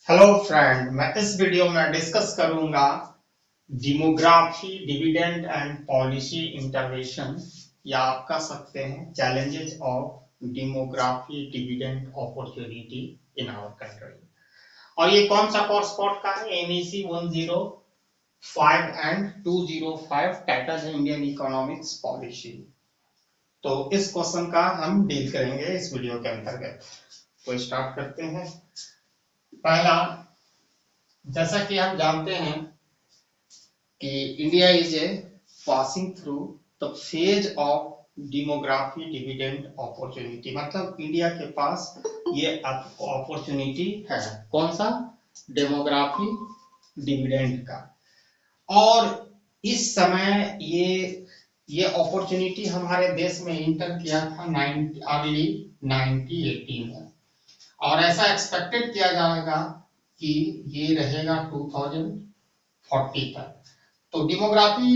Hello friend, मैं इस video में डिस्कस करूंगा demography dividend and policy intervention, या आप कह सकते हैं challenges of demography dividend opportunity in our country. और ये कौन सा कोर्स कोड का है? एनईसी 105 एंड 205 टाइटल है इंडियन इकोनॉमिक्स पॉलिसी। तो इस क्वेश्चन का हम डील करेंगे इस वीडियो के अंतर्गत। तो स्टार्ट करते हैं। पहला, जैसा कि हम जानते हैं कि India is a passing through the phase of demography dividend opportunity, मतलब इंडिया के पास ये अपॉर्चुनिटी है। कौन सा? डेमोग्राफी डिविडेंड का। और इस समय ये अपॉर्चुनिटी हमारे देश में इंटर किया था अर्ली 1918 में, और ऐसा एक्सपेक्टेड किया जाएगा कि ये रहेगा 2040 तक। तो डेमोग्राफी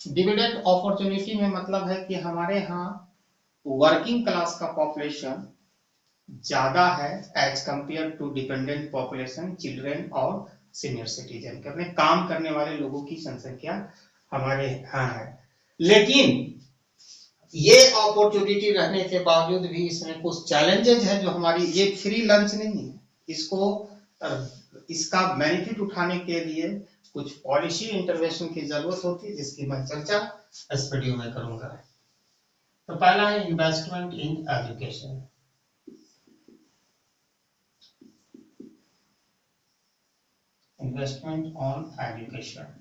डिविडेंड अपॉर्चुनिटी में मतलब है कि हमारे यहाँ वर्किंग क्लास का पॉपुलेशन ज्यादा है as compare to dependent population, children और सीनियर सिटीजन। करने काम करने वाले लोगों की जनसंख्या हमारे यहाँ है। लेकिन ये अपॉर्चुनिटी रहने के बावजूद भी इसमें कुछ चैलेंजेस है। जो हमारी ये फ्री लंच नहीं है, इसका बेनिफिट उठाने के लिए कुछ पॉलिसी इंटरवेंशन की जरूरत होती है, जिसकी मैं चर्चा इस वीडियो में करूंगा। तो पहला है investment in education. Investment on education,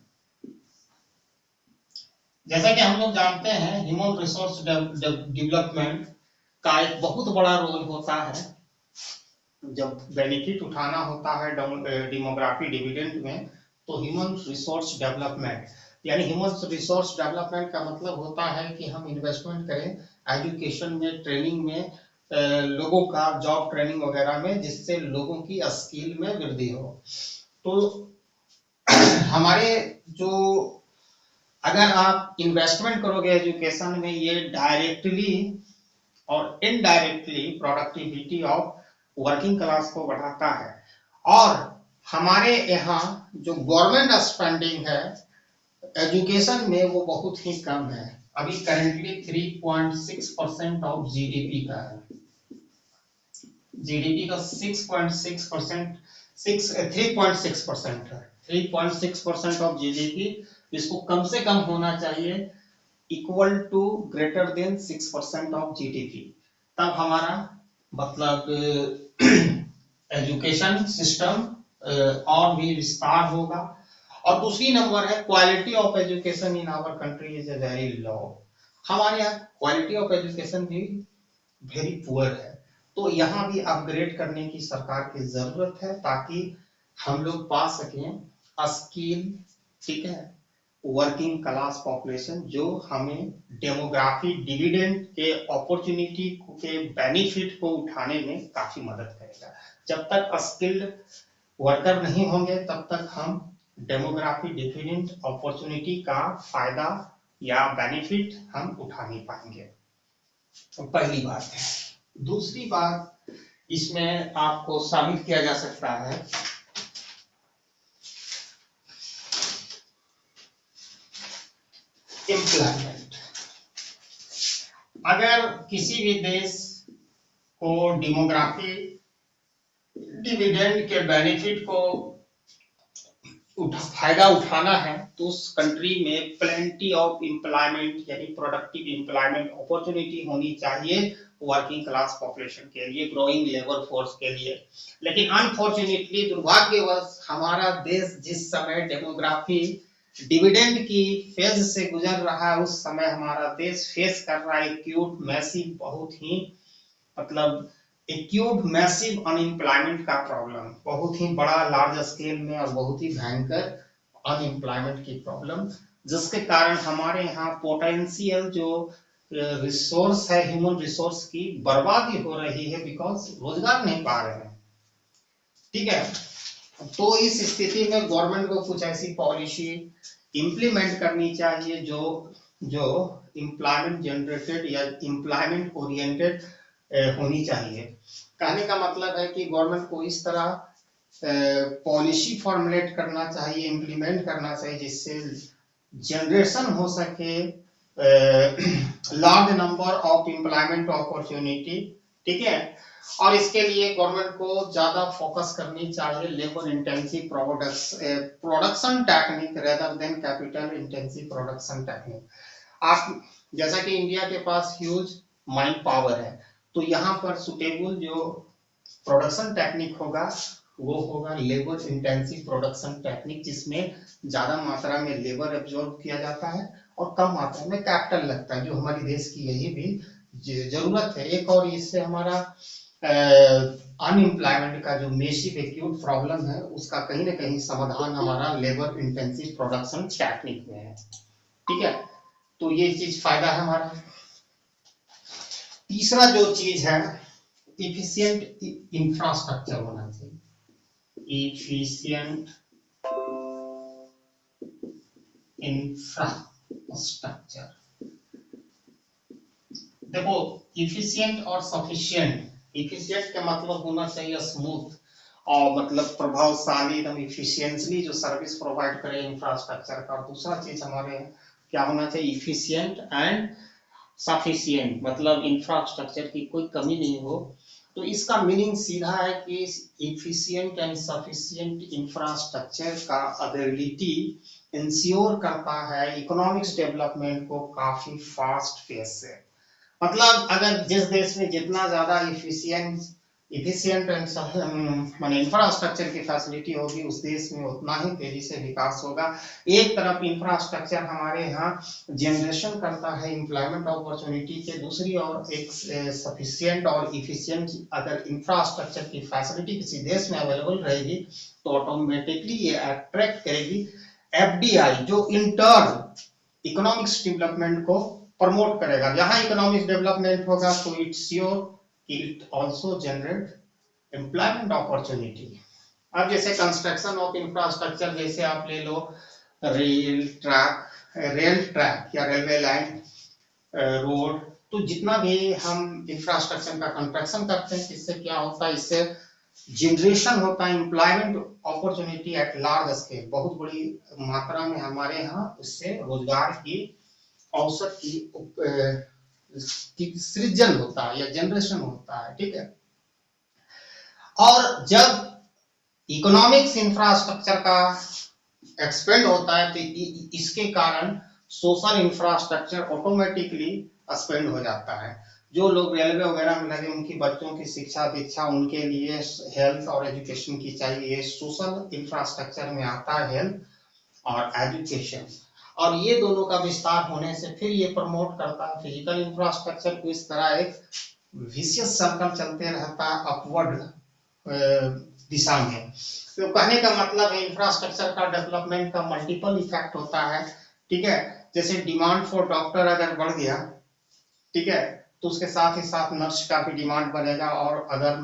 जैसा कि हम लोग जानते हैं ह्यूमन रिसोर्स डेवलपमेंट का एक बहुत बड़ा रोल होता है। जब बेनिफिट उठाना होता है डेमोग्राफी डिविडेंड में, तो ह्यूमन रिसोर्स डेवलपमेंट, यानी ह्यूमन रिसोर्स डेवलपमेंट का मतलब होता है कि हम इन्वेस्टमेंट करें एजुकेशन में, ट्रेनिंग में, लोगों का जॉब ट्रेनिंग वगैरह में, जिससे लोगों की स्किल में वृद्धि हो। तो हमारे जो अगर आप इन्वेस्टमेंट करोगे एजुकेशन में, ये डायरेक्टली और indirectly productivity of working class को बढ़ाता है। और हमारे यहाँ जो गवर्नमेंट स्पेंडिंग है एजुकेशन में वो बहुत ही कम है। अभी करेंटली 3.6% ऑफ जीडीपी का है। जीडीपी का 6.6%, 3.6% है। 3.6% ऑफ जीडीपी, इसको कम से कम होना चाहिए equal to greater than 6% of GDP. तब हमारा मतलब एजुकेशन सिस्टम और भी विस्तार होगा। और दूसरी नंबर है quality of education in our country is a very low. हमारे यहाँ क्वालिटी ऑफ एजुकेशन भी वेरी पुअर है। तो यहाँ भी अपग्रेड करने की सरकार की जरूरत है, ताकि हम लोग पा सकें स्किल, ठीक है, वर्किंग क्लास पॉपुलेशन, जो हमें डेमोग्राफी डिविडेंड के अपॉर्चुनिटी के बेनिफिट को उठाने में काफी मदद करेगा। जब तक स्किल्ड वर्कर नहीं होंगे, तब तक हम डेमोग्राफी डिविडेंड अपॉर्चुनिटी का फायदा या बेनिफिट हम उठा नहीं पाएंगे। तो पहली बात है। दूसरी बात इसमें आपको साबित किया जा सकता है एम्प्लॉयमेंट। अगर किसी भी देश को डेमोग्राफी डिविडेंड के बेनिफिट को फायदा उठाना है, तो उस कंट्री में प्लेंटी ऑफ एम्प्लॉयमेंट यानी प्रोडक्टिव एम्प्लॉयमेंट अपॉर्चुनिटी होनी चाहिए वर्किंग क्लास पॉपुलेशन के लिए, ग्रोइंग लेबर फोर्स के लिए। लेकिन अनफॉर्चुनेटली, दुर्भाग्यवश, हमारा देश जिस समय डेमोग्राफी डिविडेंड की फेज से गुजर रहा है, उस समय हमारा देश फेस कर रहा है एक्यूट मैसिव, बहुत ही मतलब एक्यूट मैसिव अनएम्प्लॉयमेंट का प्रॉब्लम, बहुत ही बड़ा लार्ज स्केल में और बहुत ही भयंकर अनएम्प्लॉयमेंट की प्रॉब्लम, जिसके कारण हमारे यहाँ पोटेंशियल जो रिसोर्स है ह्यूमन रिसोर्स की बर्बादी हो रही है, बिकॉज रोजगार नहीं पा रहे हैं। ठीक है, तो इस स्थिति में गवर्नमेंट को कुछ ऐसी पॉलिसी इंप्लीमेंट करनी चाहिए जो जो एम्प्लॉयमेंट जनरेटेड या एम्प्लॉयमेंट ओरिएंटेड होनी चाहिए। कहने का मतलब है कि गवर्नमेंट को इस तरह पॉलिसी फॉर्मुलेट करना चाहिए, इम्प्लीमेंट करना चाहिए, जिससे जनरेशन हो सके large number of employment opportunity. ठीक है, और इसके लिए गवर्नमेंट को ज्यादा फोकस करनी चाहिए labour intensive production technique rather than capital intensive production technique. आप जैसा कि इंडिया के पास ह्यूज माइंड पावर है, तो यहाँ पर सुटेबल जो प्रोडक्शन टेक्निक होगा वो होगा लेबर इंटेंसिव प्रोडक्शन टेक्निक, जिसमें ज्यादा मात्रा में लेबर एब्जॉर्ब किया जाता है और कम मात्रा में कैपिटल लगता है, जो हमारे देश की यही भी जरूरत है। एक और इससे हमारा अनएम्प्लॉयमेंट का जो मेसिव एक्यूट प्रॉब्लम है उसका कहीं ना कहीं समाधान हमारा लेबर इंटेंसिव प्रोडक्शन टेक्निक में है। ठीक है, तो ये चीज फायदा है हमारा। तीसरा जो चीज है, इफिशिएंट इंफ्रास्ट्रक्चर होना चाहिए। इफिशिएंट इंफ्रास्ट्रक्चर, देखो इफिशिएंट और सफिशिएंट। इफिशिएंट का मतलब होना चाहिए स्मूथ और मतलब प्रभावशाली, एकदम इफिशिएंटली जो सर्विस प्रोवाइड करे इंफ्रास्ट्रक्चर का। और दूसरा चीज हमारे क्या होना चाहिए, इफिशिएंट एंड सफिशिएंट, मतलब इंफ्रास्ट्रक्चर की कोई कमी नहीं हो। तो इसका मीनिंग सीधा है कि इफिशिएंट एंड सफिशिएंट इंफ्रास्ट्रक्चर का अवेलेबिलिटी इंश्योर करता है इकोनॉमिक्स डेवलपमेंट को काफी फास्ट पेस से। मतलब अगर जिस देश में जितना ज्यादा इफिशिएंट माने इंफ्रास्ट्रक्चर की फैसिलिटी होगी, उस देश में उतना ही तेजी से विकास होगा। एक तरफ इंफ्रास्ट्रक्चर हमारे यहाँ जनरेशन करता है एम्प्लॉयमेंट अपॉर्चुनिटी के, दूसरी ओर एक सफिशिएंट और इफिशिएंट अगर इंफ्रास्ट्रक्चर की फैसिलिटी किसी देश में अवेलेबल रहेगी तो ऑटोमेटिकली ये अट्रैक्ट करेगी एफडीआई, जो इंटर्न इकोनॉमिक्स डेवलपमेंट को प्रमोट करेगा। जहां इकोनॉमिक डेवलपमेंट होगा तो इट्स श्योर कि it also generate employment opportunity. अब जैसे कंस्ट्रक्शन ऑफ इंफ्रास्ट्रक्चर, जैसे आप ले लो रेल ट्रैक या रेलवे लाइन, रोड, तो जितना भी हम इंफ्रास्ट्रक्चर का कंस्ट्रक्शन करते हैं, इससे क्या होता है, इससे जनरेशन होता है employment opportunity at large scale, बहुत बड़ी मात्रा में हमारे यहाँ इससे रोजगार की औसत की सृजन होता है या जनरेशन होता है। ठीक है, और जब इकोनॉमिक्स इंफ्रास्ट्रक्चर का एक्सपेंड होता है तो इसके कारण सोशल इंफ्रास्ट्रक्चर ऑटोमेटिकली एक्सपेंड हो जाता है। जो लोग रेलवे वगैरह में लगे, उनकी बच्चों की शिक्षा दीक्षा, उनके लिए हेल्थ और एजुकेशन की चाहिए, सोशल इंफ्रास्ट्रक्चर में आता है हेल्थ और एजुकेशन। और ये दोनों का विस्तार होने से फिर ये प्रमोट करता है फिजिकल इंफ्रास्ट्रक्चर को। इस तरह एक विशियस सर्कल चलते रहता है अपवर्ड दिशा में। तो कहने का मतलब है इंफ्रास्ट्रक्चर का डेवलपमेंट का मल्टीपल इफेक्ट होता है। ठीक है, जैसे डिमांड फॉर डॉक्टर अगर बढ़ गया, ठीक है, तो उसके साथ ही साथ नर्स का भी डिमांड बढ़ेगा और अगर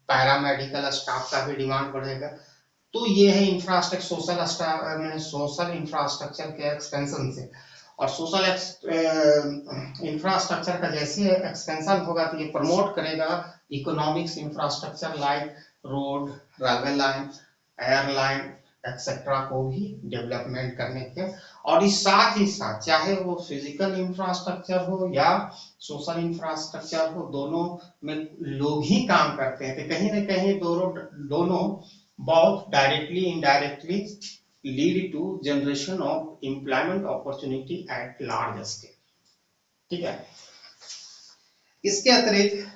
पैरामेडिकल स्टाफ का भी डिमांड बढ़ेगा। तो ये है इंफ्रास्ट्रक्चर, सोशल इंफ्रास्ट्रक्चर के एक्सपेंशन से। और सोशल इंफ्रास्ट्रक्चर का जैसे एक्सपेंशन होगा तो ये प्रमोट करेगा economics infrastructure like road, railway line, airline etcetera को भी डेवलपमेंट करने के। और इस साथ ही साथ चाहे वो फिजिकल इंफ्रास्ट्रक्चर हो या सोशल इंफ्रास्ट्रक्चर हो, दोनों में लोग ही काम करते हैं, तो कहीं ना कहीं दोनों बहुत directly indirectly lead to generation of employment opportunity at large scale. ठीक है, इसके अतिरिक्त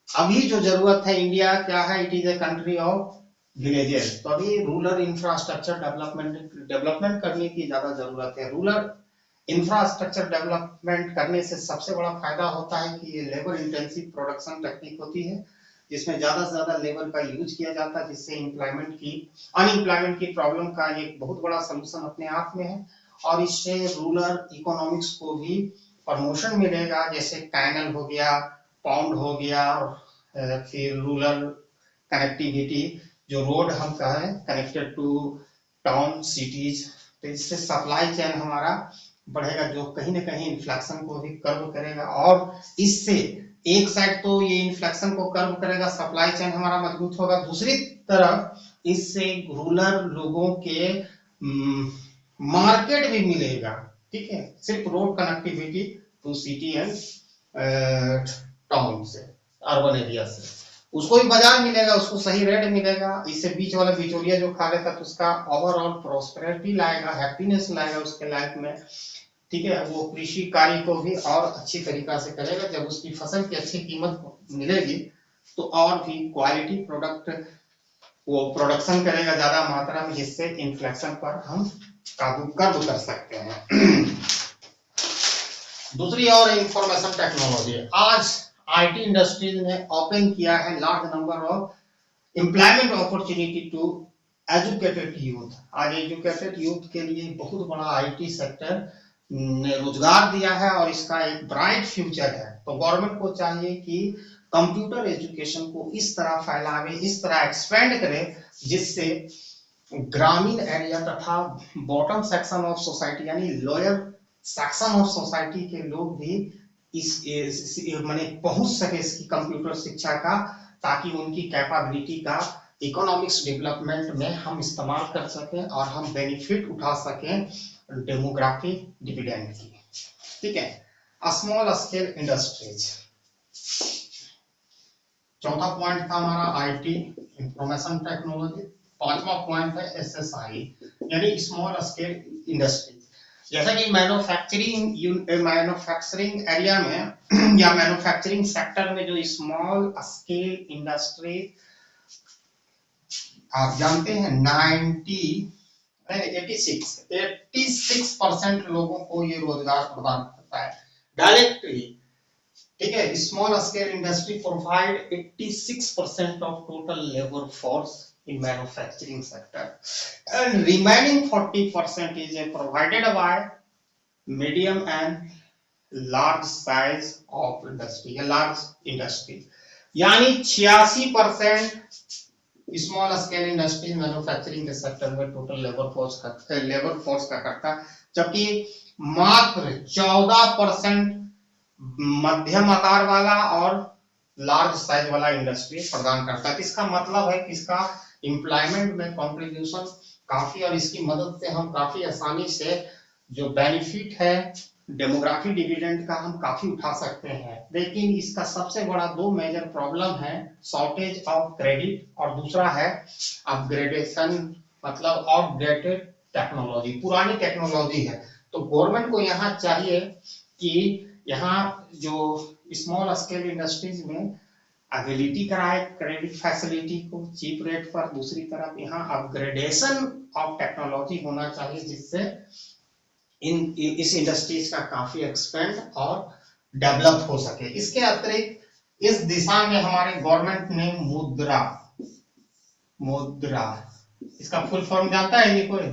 अभी जो जरूरत है, इंडिया क्या है, it is a country of villages, तो अभी रूरल इंफ्रास्ट्रक्चर डेवलपमेंट करने की ज्यादा जरूरत है। रूरल इंफ्रास्ट्रक्चर डेवलपमेंट करने से सबसे बड़ा फायदा होता है कि ये लेबर इंटेंसिव प्रोडक्शन टेक्निक होती है, जिसमें ज्यादा से ज्यादा लेबर का यूज किया जाता है, जिससे अनएम्प्लॉयमेंट की प्रॉब्लम का एक बहुत बड़ा सोल्यूशन अपने आप में है। और इससे रूरल इकोनॉमिक्स को भी प्रमोशन मिलेगा, जैसे कैनल हो गया, पाउंड हो गया, फिर रूरल कनेक्टिविटी, जो रोड हम कहें कनेक्टेड टू टाउन सिटीज, तो इससे सप्लाई चेन हमारा बढ़ेगा, जो कहीं ना कहीं इन्फ्लेक्शन को भी कर्व करेगा और इससे एक साइड तो ये इन्फ्लेक्शन को कर्व करेगा, सप्लाई चेन हमारा मजबूत होगा, दूसरी तरफ इससे रूरल लोगों के मार्केट भी मिलेगा। ठीक है, सिर्फ road connectivity to city and town से, अर्बन एरिया से, उसको भी बाजार मिलेगा, उसको सही रेट मिलेगा। इससे बीच वाला बिचौलिया जो खा लेता तो उसका ओवरऑल प्रोस्पेरिटी लाएगा, हैप्पीनेस लाएगा उसके लाइफ में। ठीक है, वो कृषि कार्य को भी और अच्छी तरीका से करेगा। जब उसकी फसल की अच्छी कीमत मिलेगी तो और भी क्वालिटी प्रोडक्ट वो प्रोडक्शन करेगा ज्यादा मात्रा में, जिससे इन्फ्लेशन पर हम काबू कर सकते हैं। दूसरी और इंफॉर्मेशन टेक्नोलॉजी, आज आईटी इंडस्ट्रीज ने ओपन किया है large number of employment opportunity to educated youth. आज एजुकेटेड यूथ के लिए बहुत बड़ा आईटी सेक्टर ने रोजगार दिया है और इसका एक ब्राइट फ्यूचर है। तो गवर्नमेंट को चाहिए कि कंप्यूटर एजुकेशन को इस तरह फैलावे, इस तरह एक्सपेंड करे, जिससे ग्रामीण एरिया तथा बॉटम सेक्शन ऑफ सोसाइटी यानी लोअर सेक्शन ऑफ सोसाइटी के लोग भी इस माने पहुंच सके इसकी कंप्यूटर शिक्षा का, ताकि उनकी कैपेबिलिटी का इकोनॉमिक्स डेवलपमेंट में हम इस्तेमाल कर सकें और हम बेनिफिट उठा सकें डेमोग्राफी डिविडेंड की। ठीक है, स्मॉल स्केल इंडस्ट्रीज, चौथा पॉइंट था हमारा आईटी इंफॉर्मेशन टेक्नोलॉजी। पांचवा पॉइंट है एसएसआई यानी स्मॉल स्केल इंडस्ट्री। जैसा कि मैन्युफैक्चरिंग एरिया में या मैन्युफैक्चरिंग सेक्टर में जो स्मॉल स्केल इंडस्ट्री आप जानते हैं 86% लोगों को ये रोजगार प्रदान करता है डायरेक्टली। ठीक है, small scale industry provide 86% of total labour force in manufacturing sector, and remaining 40% is provided by medium and large size of industry या large industry। यानी 86% स्मॉल स्केल इंडस्ट्री मैन्युफैक्चरिंग के सेक्टर में टोटल लेबर फोर्स का करता, जबकि मात्र 14% मध्यम आकार वाला और लार्ज साइज वाला इंडस्ट्री प्रदान करता है। इसका मतलब है कि इसका एम्प्लॉयमेंट में कंट्रीब्यूशन काफी, और इसकी मदद से हम काफी आसानी से जो बेनिफिट है डेमोग्राफी डिविडेंड का हम काफी उठा सकते हैं। लेकिन इसका सबसे बड़ा दो मेजर प्रॉब्लम है, शॉर्टेज ऑफ क्रेडिट और दूसरा है अपग्रेडेशन, मतलब अपडेटेड टेक्नोलॉजी, पुरानी टेक्नोलॉजी है। तो गवर्नमेंट को यहाँ चाहिए कि यहाँ जो स्मॉल स्केल इंडस्ट्रीज में एबिलिटी कराए क्रेडिट फैसिलिटी को चीप रेट पर, दूसरी तरफ यहाँ अपग्रेडेशन ऑफ टेक्नोलॉजी होना चाहिए, जिससे इस इंडस्ट्रीज का काफी एक्सपेंड और डेवलप हो सके। इसके अतिरिक्त इस दिशा में हमारे गवर्नमेंट ने मुद्रा इसका फुल फॉर्म जानता है ये कोई?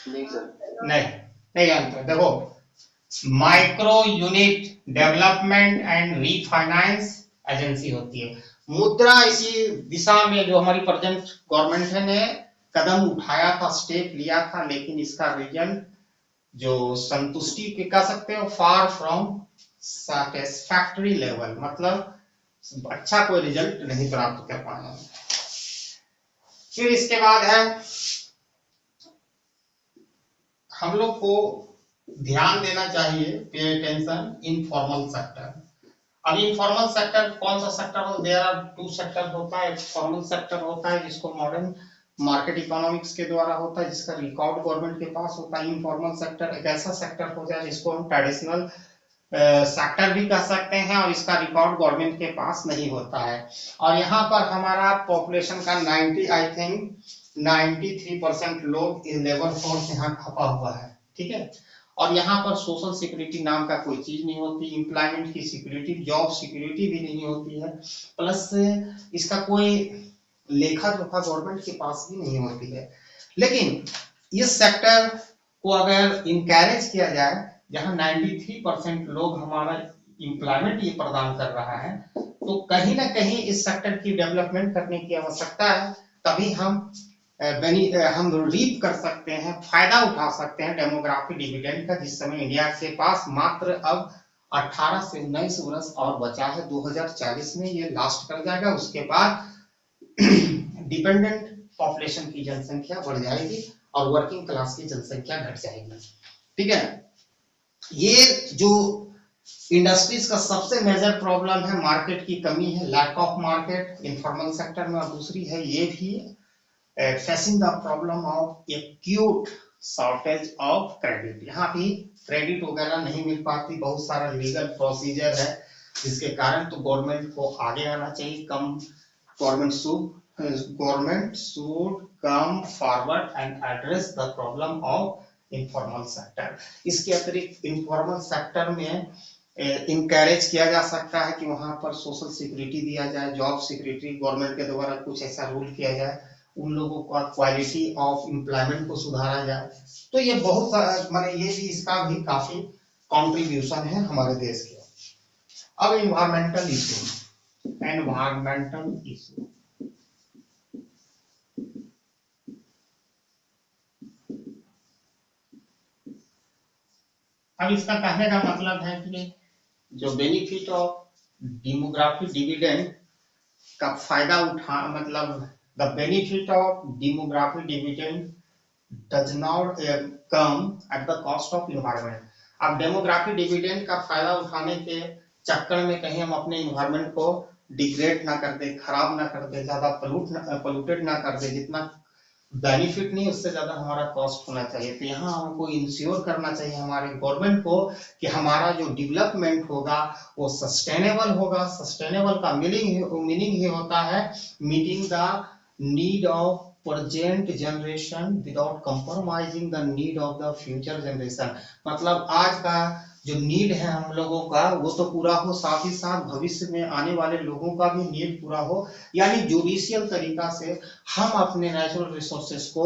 नहीं जानता। देखो, micro unit development and refinance agency होती है मुद्रा। इसी दिशा में जो हमारी प्रेजेंट गवर्नमेंट ने कदम उठाया था, स्टेप लिया था, लेकिन इसका रिजल्ट जो संतुष्टि के कह सकते हो फार फ्रॉम सैटिस्फैक्टरी लेवल, मतलब अच्छा कोई रिजल्ट नहीं प्राप्त कर पाया। फिर इसके बाद है हम लोग को ध्यान देना चाहिए, पे अटेंशन, इनफॉर्मल सेक्टर। अब इनफॉर्मल सेक्टर कौन सा सेक्टर हो? देयर आर टू सेक्टर होता है। एक फॉर्मल सेक्टर होता है जिसको मॉडर्न मार्केट इकोनॉमिक्स के द्वारा होता है, जिसका रिकॉर्ड गवर्नमेंट के पास होता है। इनफॉर्मल सेक्टर एक ऐसा सेक्टर होता है जिसको हम ट्रेडिशनल सेक्टर भी कह सकते हैं, और इसका रिकॉर्ड गवर्नमेंट के पास नहीं होता है। और यहाँ पर हमारा पॉपुलेशन का 93% लोग इन लेबर फोर्स यहाँ खपा हुआ है। ठीक है, और यहाँ पर सोशल सिक्योरिटी नाम का कोई चीज नहीं होती, एम्प्लॉयमेंट की सिक्योरिटी, जॉब सिक्योरिटी भी नहीं होती है, प्लस इसका कोई लेखा जोखा गवर्नमेंट के पास भी नहीं होती है। लेकिन इस सेक्टर को अगर इनकरेज किया जाए, जहां 93% लोग हमारा एम्प्लॉयमेंट ये प्रदान कर रहा है, तो कहीं ना कहीं इस सेक्टर की डेवलपमेंट करने की आवश्यकता है। तभी हम हम रीप कर सकते हैं, फायदा उठा सकते हैं डेमोग्राफी डिविडेंड का, जिस समय इंडिया के पास मात्र अब 18 से 19 वर्ष और बचा है। 2040 में ये लास्ट कर जाएगा। उसके बाद डिपेंडेंट पॉपुलेशन की जनसंख्या बढ़ जाएगी और वर्किंग क्लास की जनसंख्या घट जाएगी। ठीक है, ये जो इंडस्ट्रीज का सबसे मेजर प्रॉब्लम है, मार्केट की कमी है, lack of market informal sector में, और दूसरी है ये भी facing the problem of acute shortage of credit. यहाँ भी क्रेडिट वगैरह नहीं मिल पाती, बहुत सारा लीगल प्रोसीजर है, जिसके कारण तो गवर्नमेंट को आगे आना चाहिए। Government should come forward and address the problem of informal sector. इसके अतिरिक्त इनफॉर्मल सेक्टर में इनकरेज किया जा सकता है कि वहां पर सोशल सिक्योरिटी दिया जाए, जॉब सिक्योरिटी गवर्नमेंट के द्वारा कुछ ऐसा रूल किया जाए, उन लोगों का क्वालिटी ऑफ एम्प्लॉयमेंट को सुधारा जाए। तो ये बहुत माने ये भी इसका भी काफी कंट्रीब्यूशन है हमारे देश के। अब एनवायरमेंटल इशू अब इसका कहने का मतलब है कि जो बेनिफिट ऑफ डेमोग्राफी डिविडेंड का फायदा उठा, मतलब the benefit of demography dividend does not come at the cost of environment. अब डेमोग्राफी डिविडेंड का फायदा उठाने के चक्कर में कहीं हम अपने इन्वायरमेंट को डिग्रेड ना कर दे, खराब ना कर दे, ज्यादा पोल्यूटेड ना कर दे। जितना बेनिफिट नहीं, उससे ज्यादा हमारा कॉस्ट होना चाहिए। तो यहाँ हमको इंश्योर करना चाहिए हमारे गवर्नमेंट को कि हमारा जो डेवलपमेंट होगा वो सस्टेनेबल होगा। सस्टेनेबल का मीनिंग ही होता है meeting the need of present generation without compromising the need of the future generation. मतलब आज का जो नीड है हम लोगों का वो तो पूरा हो, साथ ही साथ भविष्य में आने वाले लोगों का भी नीड पूरा हो। यानी जुडिशियल तरीका से हम अपने नेचुरल रिसोर्सेस को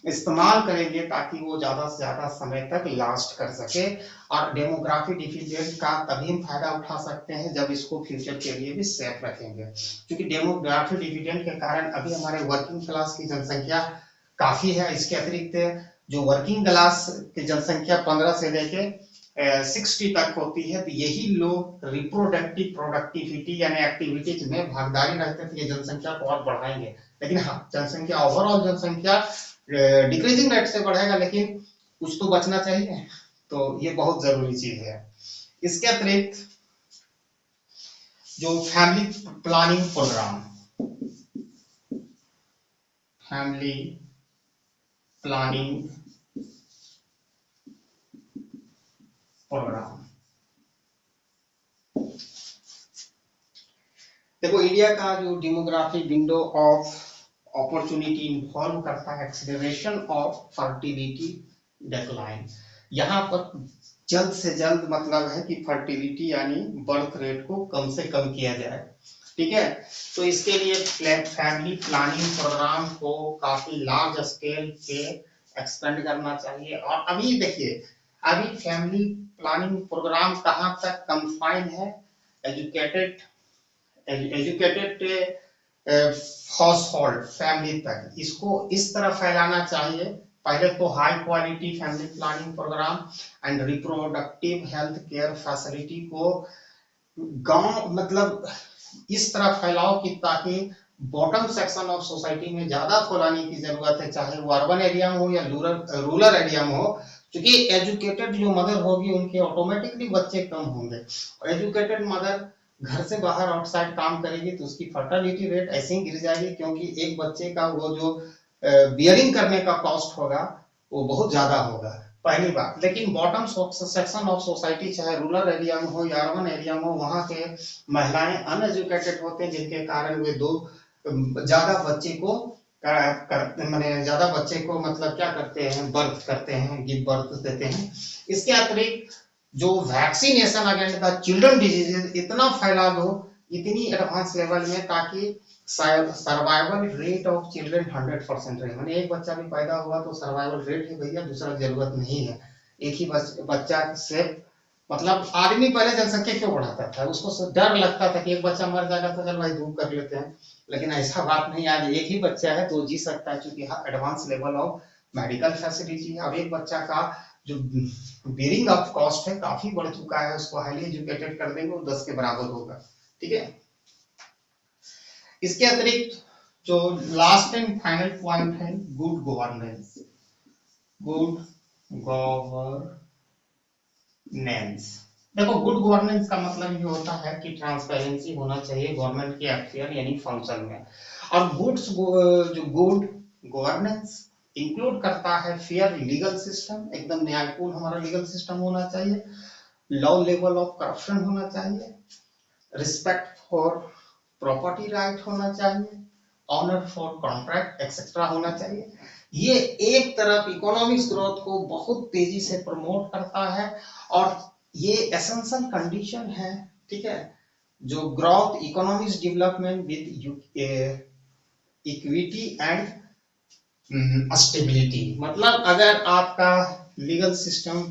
इस्तेमाल करेंगे ताकि वो ज्यादा से ज्यादा समय तक लास्ट कर सके। और डेमोग्राफी डिविडेंड का तभी हम फायदा उठा सकते हैं जब इसको फ्यूचर के लिए भी सेफ रखेंगे। क्योंकि डेमोग्राफी डिविडेंड के कारण अभी हमारे वर्किंग क्लास की जनसंख्या काफी है। इसके अतिरिक्त जो वर्किंग क्लास की जनसंख्या 15 से लेके 60 तक होती है, तो यही लोग रिप्रोडक्टिव प्रोडक्टिविटी यानी एक्टिविटीज में भागीदारी रहते हैं, तो ये जनसंख्या को और बढ़ाएंगे। लेकिन हाँ, जनसंख्या ओवरऑल जनसंख्या डिक्रीजिंग रेट से बढ़ेगा, लेकिन कुछ तो बचना चाहिए, तो ये बहुत जरूरी चीज है। इसके अतिरिक्त जो फैमिली प्लानिंग प्रोग्राम देखो, इंडिया का जो demographic window of opportunity involve करता है एक्सेलरेशन ऑफ फर्टिलिटी डिक्लाइन। यहाँ पर जल्द से जल्द मतलब है कि फर्टिलिटी यानी बर्थ रेट को कम से कम किया जाए। ठीक है, तो इसके लिए फैमिली प्लानिंग प्रोग्राम को काफी लार्ज स्केल पे एक्सपेंड करना चाहिए। और अभी देखिए, अभी फैमिली प्लानिंग प्रोग्राम कहाँ तक कंफाइन है? एजुकेटेड हाउसहोल्ड फैमिली तक। इसको इस तरह फैलाना चाहिए। पहले तो high quality family planning program and reproductive health care facility को गांव मतलब इस तरह फैलाओ कि ताकि बॉटम सेक्शन ऑफ सोसाइटी में ज्यादा फैलाने की जरूरत है, चाहे वो अर्बन एरिया में हो या रूरल एरिया में हो। क्योंकि एजुकेटेड जो मदर होगी उनके ऑटोमेटिकली बच्चे कम होंगे। और एजुकेटेड मदर घर से बाहर आउटसाइड काम करेगी तो उसकी फर्टिलिटी रेट ऐसे ही गिर जाएगी, क्योंकि एक बच्चे का वो जो बियरिंग करने का कॉस्ट होगा वो बहुत ज्यादा होगा, पहली बात। लेकिन बॉटम सेक्शन ऑफ सोसाइटी चाहे रूरल एरिया में हो या अर्बन एरिया में हो, वहां के महिलाएं अनएजुकेटेड होते हैं, जिनके कारण वे ज्यादा बच्चे को ज्यादा बच्चे को मतलब क्या करते हैं, बर्थ करते हैं, गिव बर्थ देते हैं। इसके अतिरिक्त जो vaccination against the children diseases इतना फैला दो, इतनी एडवांस लेवल में, ताकि सर्वाइवल रेट ऑफ चिल्ड्रन 100% रहे। मैंने एक बच्चा भी पैदा हुआ तो सर्वाइवल रेट है भैया, दूसरा जरूरत नहीं है। एक ही बच्चा से मतलब आदमी पहले जनसंख्या क्यों बढ़ाता था, उसको डर लगता था कि एक बच्चा मर जाएगा तो चल भाई दूर कर लेते हैं, लेकिन ऐसा बात नहीं, आज एक ही बच्चा है तो जी सकता है, क्योंकि advance level of medical facility है। अब एक बच्चा का जो बेरिंग ऑफ कॉस्ट है काफी बढ़ चुका है, उसको हाईली एजुकेटेड कर देंगे वो 10 के बराबर होगा, ठीक है। इसके अतिरिक्त जो लास्ट एंड फाइनल पॉइंट है गुड गवर्नेंस। गुड गवर्नेंस, देखो गुड गवर्नेंस का मतलब ये होता है कि ट्रांसपेरेंसी होना चाहिए गवर्नमेंट के अफेयर यानी फंक्शन में, और जो गुड गवर्नेंस इंक्लूड करता है फेयर लीगल सिस्टम, एकदम न्यायपूर्ण हमारा लीगल सिस्टम होना चाहिए, लो लेवल ऑफ करप्शन होना चाहिए, रिस्पेक्ट फॉर प्रॉपर्टी राइट होना चाहिए, ऑनर फॉर कॉन्ट्रैक्ट एक्सेट्रा होना चाहिए। ये एक तरफ इकोनॉमिक ग्रोथ को बहुत तेजी से प्रमोट करता है, और ये एसेंशियल कंडीशन है, ठीक है, जो growth economic development with equity and stability. मतलब अगर आपका लीगल सिस्टम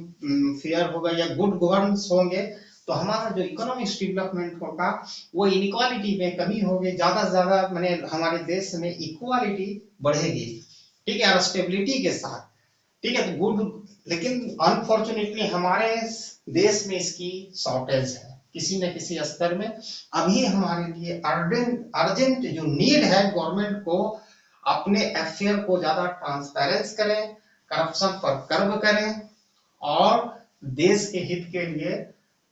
फेयर होगा या गुड गवर्नेंस होंगे तो हमारा जो इकोनॉमिक डेवलपमेंट होगा वो इनइक्वालिटी में कमी होगी, ज्यादा से ज्यादा माने हमारे देश में इक्वालिटी बढ़ेगी, ठीक है, और स्टेबिलिटी के साथ, ठीक है। तो गुड, लेकिन अनफॉर्चुनेटली हमारे देश में इसकी शॉर्टेज है किसी न किसी स्तर में। अभी हमारे लिए अर्जेंट जो नीड है गवर्नमेंट को अपने अफेयर को ज्यादा ट्रांसपेरेंस करें, करप्शन पर कर्व करें, और देश के हित के लिए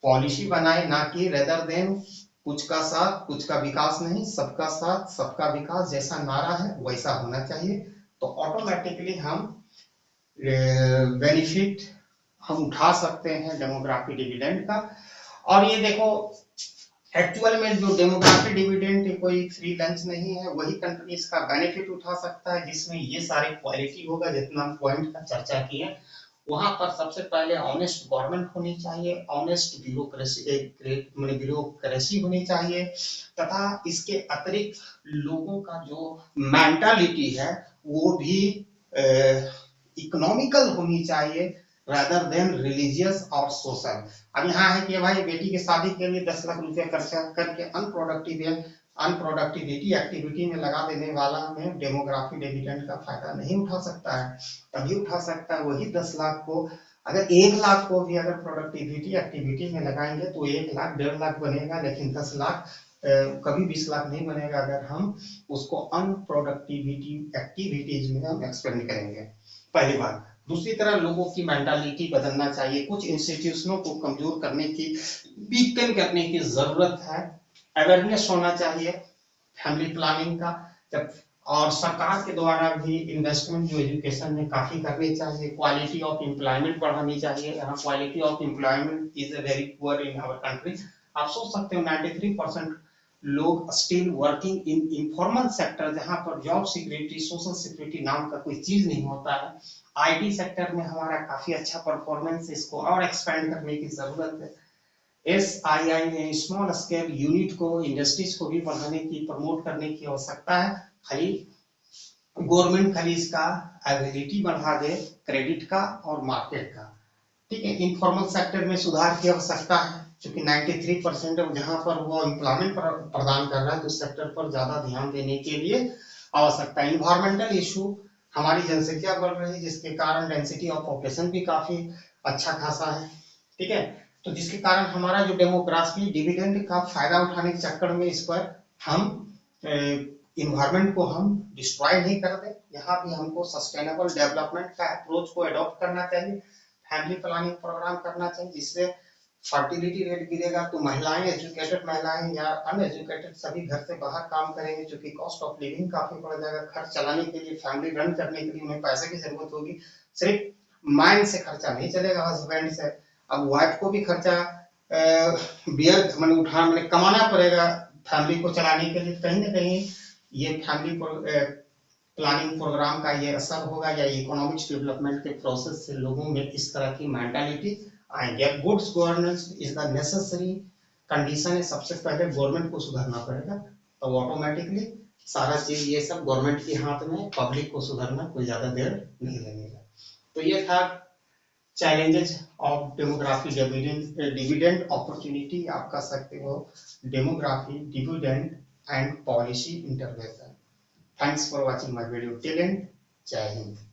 पॉलिसी बनाए, ना कि रेदर देन कुछ का साथ कुछ का विकास नहीं, सबका साथ सबका विकास जैसा नारा है वैसा होना चाहिए। तो ऑटोमेटिकली हम बेनिफिट हम उठा सकते हैं डेमोग्राफी डिविडेंड का। और ये देखो एक्चुअल में जो डेमोग्राफी डिविडेंड कोई फ्री लंच नहीं है, वही कंट्री इसका बेनिफिट उठा सकता है जिसमें ये सारी क्वालिटी होगा जितना पॉइंट का चर्चा की है। वहां पर सबसे पहले ऑनेस्ट गवर्नमेंट होनी चाहिए, ऑनेस्ट ब्यूरोक्रेसी होनी चाहिए, तथा इसके अतिरिक्त लोगों का जो मेंटालिटी है वो भी इकोनॉमिकल होनी चाहिए रादर देन रिलीजियस और सोशल। अब यहाँ है कि भाई बेटी की शादी के लिए 10 लाख रुपया खर्चा करके अनप्रोडक्टिविटी एक्टिविटी में लगा देने वाला में डेमोग्राफी डिविडेंड का फायदा नहीं उठा सकता है। तभी उठा सकता है वही 10 लाख को, अगर 1 लाख को भी अगर प्रोडक्टिविटी एक्टिविटी में लगाएंगे तो 1 लाख 1.5 लाख बनेगा, लेकिन 10 लाख कभी 20 लाख नहीं बनेगा अगर हम उसको अनप्रोडक्टिविटी एक्टिविटीज में हम एक्सपेंड करेंगे, पहली बात। दूसरी तरफ लोगों की मेंटालिटी बदलना चाहिए, कुछ इंस्टीट्यूशनों को कमजोर करने की, वीकन करने की जरूरत है, अवेयरनेस होना चाहिए फैमिली प्लानिंग का, जब और सरकार के द्वारा भी इन्वेस्टमेंट जो एजुकेशन में काफी करनी चाहिए, क्वालिटी ऑफ एम्प्लॉयमेंट बढ़ानी चाहिए। यहाँ quality of employment is a very poor in our country. आप सोच सकते हो 93% लोग still working in informal sector, जहां पर जॉब सिक्योरिटी सोशल सिक्योरिटी नाम का कोई चीज नहीं होता है। आईटी सेक्टर में हमारा काफी अच्छा परफॉर्मेंस, इसको और एक्सपेंड करने की जरूरत है। SII स्मॉल स्केल यूनिट को, इंडस्ट्रीज को भी बढ़ाने की, प्रमोट करने की आवश्यकता है। खाली गवर्नमेंट खाली इसका एबिलिटी बढ़ा दे, क्रेडिट का और मार्केट का, ठीक है। इनफॉर्मल सेक्टर में सुधार की आवश्यकता है, क्योंकि 93% जहां पर वो एम्प्लॉयमेंट प्रदान कर रहा है तो सेक्टर पर ज्यादा ध्यान देने के लिए आवश्यकता है। इन्वायरमेंटल इशू, हमारी जनसंख्या बढ़ रही है जिसके कारण डेंसिटी ऑफ पॉपुलेशन भी काफी अच्छा खासा है, ठीक है। तो जिसके कारण हमारा जो डेमोग्राफी डिविडेंड का फायदा उठाने के चक्कर में इस पर हम इन्वायरमेंट को हम डिस्ट्रॉय नहीं कर दे। यहाँ भी हमको सस्टेनेबल डेवलपमेंट का अप्रोच को अडॉप्ट करना चाहिए, फैमिली प्लानिंग प्रोग्राम करना चाहिए, जिससे फर्टिलिटी रेट गिरेगा तो महिलाएं, एजुकेटेड महिलाएं या अनएजुकेटेड सभी घर से बाहर काम करेंगे, क्योंकि कॉस्ट ऑफ लिविंग काफी बढ़ जाएगा। खर्च चलाने के लिए, फैमिली रन करने के लिए उन्हें पैसे की जरूरत होगी, सिर्फ मैन से खर्चा नहीं चलेगा, हस्बैंड से। अब वाइफ को भी खर्चा बियर मैंने उठा मैंने कमाना पड़ेगा फैमिली को चलाने के लिए। कहीं ना कहीं ये फैमिली प्लानिंग प्रोग्राम का ये असर होगा, या इकोनॉमिक डेवलपमेंट के प्रोसेस से लोगों में इस तरह की मेंटालिटी आएंगे। Goods governance is the necessary condition है, सबसे पहले गवर्नमेंट को सुधारना पड़ेगा, तो ऑटोमेटिकली सारा चीज ये सब गवर्नमेंट के हाथ में, पब्लिक को सुधारना कोई ज्यादा देर नहीं लगेगा। तो ये था challenges of demography dividend opportunity आप कह सकते हो demography dividend and policy intervention. Thanks for watching my video till and जय हिंद।